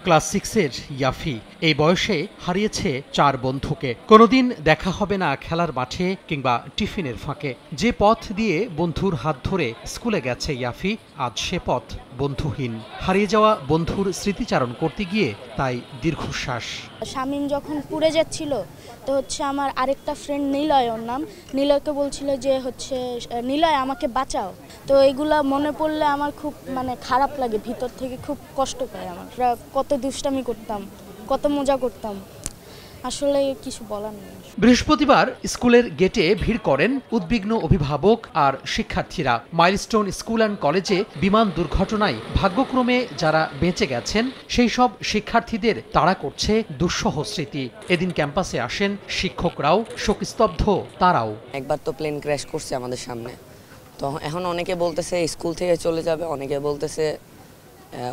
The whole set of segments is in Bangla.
ক্লাস 6-এর ইয়াফি এই বয়সে হারিয়েছে 4 বন্ধুকে। কোনোদিন দেখা হবে না খেলার মাঠে কিংবা টিফিনের ফাঁকে। যে পথ দিয়ে বন্ধুর হাত ধরে স্কুলে গেছে ইয়াফি, আজ সে পথ বন্ধুহীন। হারিয়ে যাওয়া বন্ধুর স্মৃতিচারণ করতে গিয়ে তাই দীর্ঘশ্বাস। শামীম যখন পুড়ে যাচ্ছিল তো আমার আরেকটা ফ্রেন্ড নিলয়, ওর নাম, নিলয়কে বলছিল যে নিলয় আমাকে বাঁচাও। তো এইগুলা মনে পড়লে আমার খুব খারাপ লাগে, ভিতর থেকে খুব কষ্ট পায়। আমরা কত দুষ্টামি করতাম, কত মজা করতাম, আসলে কিছু বলার নেই। বৃহস্পতিবার স্কুলের গেটে ভিড় করেন উদ্বিগ্ন অভিভাবক আর শিক্ষার্থীরা। মাইলস্টোন স্কুল অ্যান্ড কলেজে বিমান দুর্ঘটনায় ভাগ্যক্রমে যারা বেঁচে গেছেন সেই সব শিক্ষার্থীদের তাড়া করছে দুঃসহ স্মৃতি। এদিন ক্যাম্পাসে আসেন শিক্ষকরাও, শোকস্তব্ধ তারাও। একবার তো প্লেন ক্র্যাশ করছে আমাদের সামনে, তো এখন অনেকে বলতেছে স্কুল থেকে চলে যাবে, অনেকে বলতেছে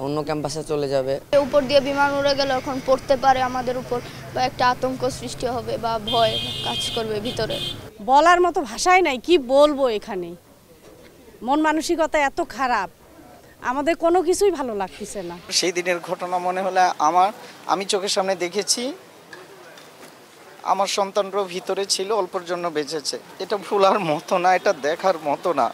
অন্য ক্যাম্পাসে চলে যাবে। উপর দিয়ে বিমান উড়ে গেলে এখন পড়তে পারে আমাদের উপর, বা একটা আতঙ্ক সৃষ্টি হবে বা ভয় কাজ করবে ভিতরে। বলার মতো ভাষাই নাই, কি বলবো। এখানে মন মানসিকতা এত খারাপ, আমাদের কোনো কিছুই ভালো লাগতেছে না। সেই দিনের ঘটনা মনে হলে আমি চোখের সামনে দেখেছি, আমার সন্তানরাও ভিতরে ছিল, অল্পের জন্য বেঁচেছে। এটা ভুলার মতো না, এটা দেখার মতো না।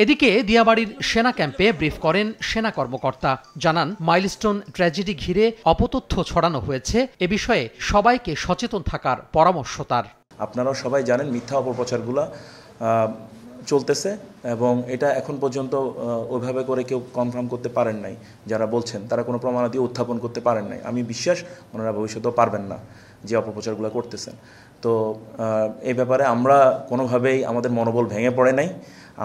এদিকে দিয়াবাড়ির সেনা ক্যাম্পে ব্রিফ করেন সেনা কর্মকর্তা। জানান, মাইলস্টোন ট্র্যাজেডি ঘিরে অপতথ্য ছড়ানো হয়েছে, এ বিষয়ে সবাইকে সচেতন থাকার পরামর্শ তার। আপনারাও সবাই জানেন মিথ্যা অপপ্রচারগুলো চলতেছে এবং এটা এখন পর্যন্ত ওইভাবে করে কেউ কনফার্ম করতে পারেন নাই। যারা বলছেন তারা কোনো প্রমাণাদি উত্থাপন করতে পারেন নাই। আমি বিশ্বাস ওনারা ভবিষ্যতেও পারবেন না যে অপপ্রচারগুলো করতেছেন। তো এই ব্যাপারে আমরা কোনোভাবেই আমাদের মনোবল ভেঙে পড়ে নাই,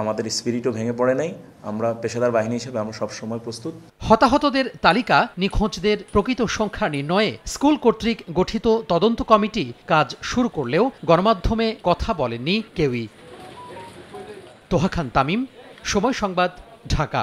আমাদের স্পিরিটও ভেঙে পড়ে নাই। আমরা পেশাদার বাহিনী হিসেবে আমরা সবসময় প্রস্তুত। হতাহতদের তালিকা, নিখোঁজদের প্রকৃত সংখ্যা নির্ণয়ে স্কুল কর্তৃক গঠিত তদন্ত কমিটি কাজ শুরু করলেও গণমাধ্যমে কথা বলেননি কেউই। তোহা খান তামিম, সময় সংবাদ, ঢাকা।